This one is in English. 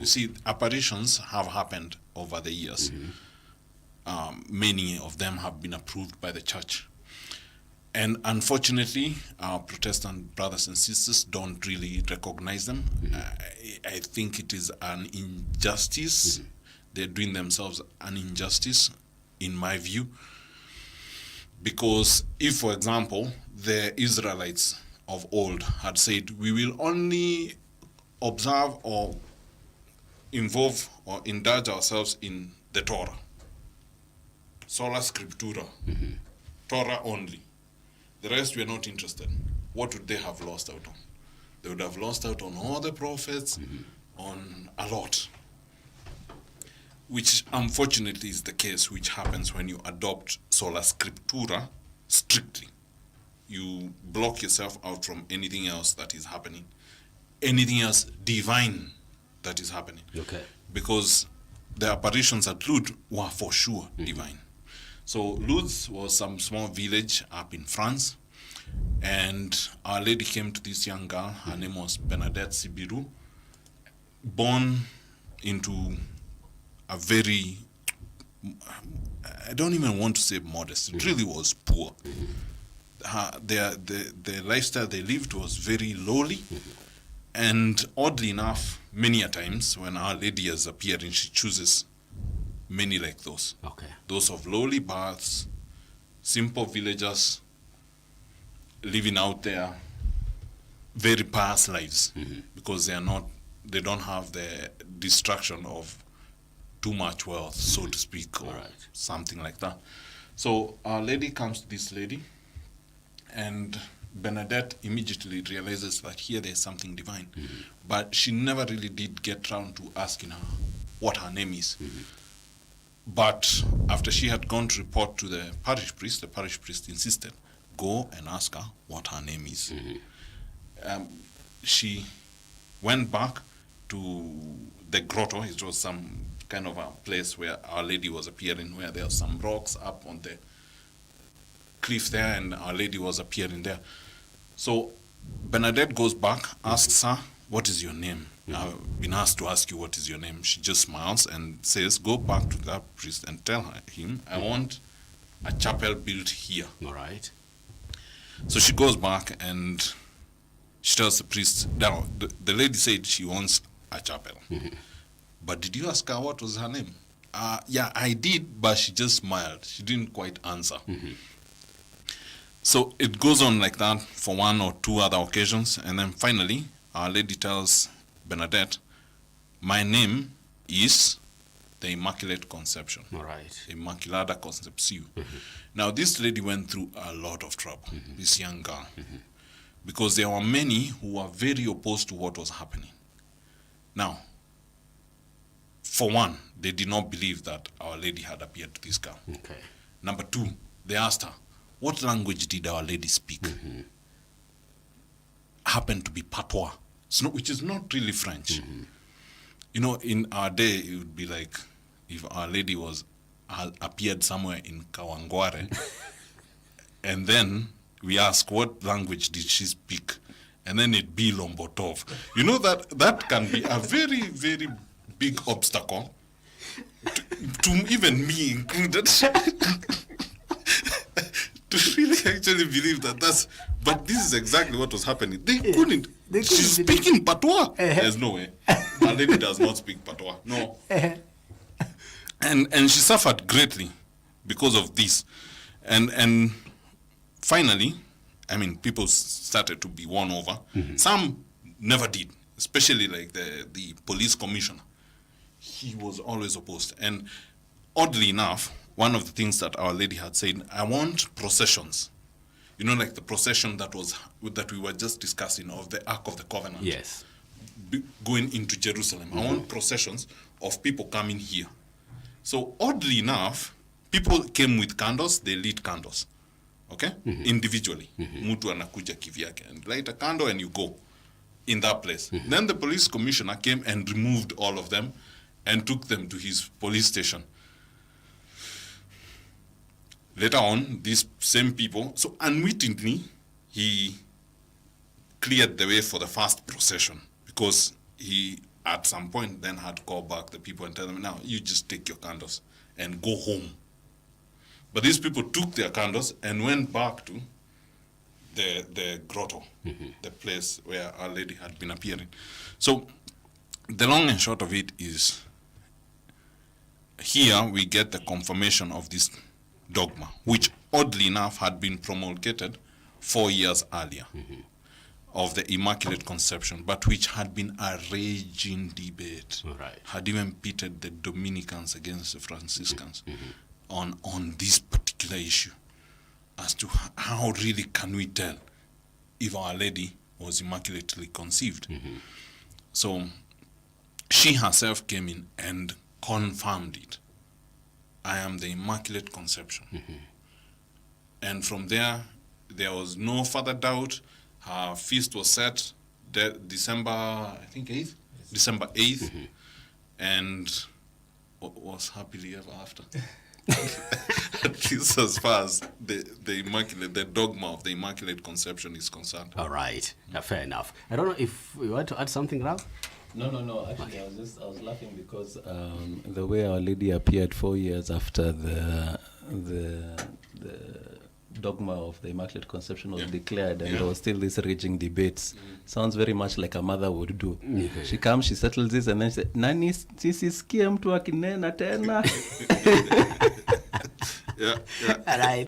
You see, apparitions have happened over the years. Many of them have been approved by the church. And unfortunately, our Protestant brothers and sisters don't really recognize them. I think it is an injustice. They're doing themselves an injustice, in my view. Because if, for example, the Israelites of old had said, we will only observe or involve or indulge ourselves in the Torah, sola scriptura, Torah only, the rest we are not interested, what would they have lost out on? They would have lost out on all the prophets, on a lot, which unfortunately is the case, which happens when you adopt sola scriptura strictly. You block yourself out from anything else that is happening, anything else divine that is happening. Okay. Because the apparitions at Lourdes were for sure divine. So Lourdes was some small village up in France, and Our Lady came to this young girl. Her name was Bernadette Sibiru, born into a very, I don't even want to say modest, it really was poor. The lifestyle they lived was very lowly, and oddly enough, many a times when Our Lady is appearing, she chooses many like those. Okay. Those of lowly births, simple villagers living out there very pious lives, because they don't have the distraction of too much wealth, so to speak, or something like that. So Our Lady comes to this lady, and Bernadette immediately realizes that here there's something divine. But she never really did get round to asking her what her name is. But after she had gone to report to the parish priest insisted, go and ask her what her name is. She went back to the grotto. It was some kind of a place where Our Lady was appearing, where there are some rocks up on the cliff there, and Our Lady was appearing there. So Bernadette goes back, asks her, what is your name? I've been asked to ask you what is your name. She just smiles and says, go back to that priest and tell him, I want a chapel built here. All right. So she goes back and she tells the priest, now, the lady said she wants a chapel. But did you ask her what was her name? Yeah, I did, but she just smiled. She didn't quite answer. So it goes on like that for one or two other occasions, and then finally, Our Lady tells Bernadette, my name is the Immaculate Conception. All right. Immaculada Conception. Now, this lady went through a lot of trouble, this young girl, because there were many who were very opposed to what was happening. Now, for one, they did not believe that Our Lady had appeared to this girl. Okay. Number two, they asked her, what language did Our Lady speak? Happened to be patois, which is not really French. You know, in our day, it would be like if Our Lady appeared somewhere in Kawangware, and then we ask, what language did she speak? And then it'd be Lombotov. You know, that can be a very, very big obstacle to even me included. To really actually believe that but this is exactly what was happening. They couldn't. She's speaking patois. There's no way. Our Lady does not speak patois. No. And she suffered greatly because of this. And finally, I mean, people started to be won over. Some never did, especially like the police commissioner. He was always opposed. And oddly enough, one of the things that Our Lady had said, I want processions. You know, like the procession that we were just discussing of the Ark of the Covenant. Yes. Going into Jerusalem. I want processions of people coming here. So oddly enough, people came with candles, they lit candles. Okay? Individually. Mtu anakuja kivyake and light a candle and you go in that place. Then the police commissioner came and removed all of them and took them to his police station. Later on, these same people, so unwittingly, he cleared the way for the first procession because he at some point then had to call back the people and tell them, now you just take your candles and go home. But these people took their candles and went back to the grotto, the place where Our Lady had been appearing. So the long and short of it is, here we get the confirmation of this dogma, which oddly enough had been promulgated 4 years earlier, of the Immaculate Conception, but which had been a raging debate, had even pitted the Dominicans against the Franciscans on this particular issue, as to how really can we tell if Our Lady was immaculately conceived. So she herself came in and confirmed it. I am the Immaculate Conception. And from there was no further doubt. Her feast was set December, I think 8th? December 8th. And was happily ever after. At least as far as the dogma of the Immaculate Conception is concerned. All right. Fair enough. I don't know if you want to add something, Ralph? No. Actually, I was laughing because the way Our Lady appeared 4 years after the dogma of the Immaculate Conception was declared, and there was still this raging debates. Sounds very much like a mother would do. She comes, she settles this, and then she says, "Nani sisisikie mtu akinena tena." All right.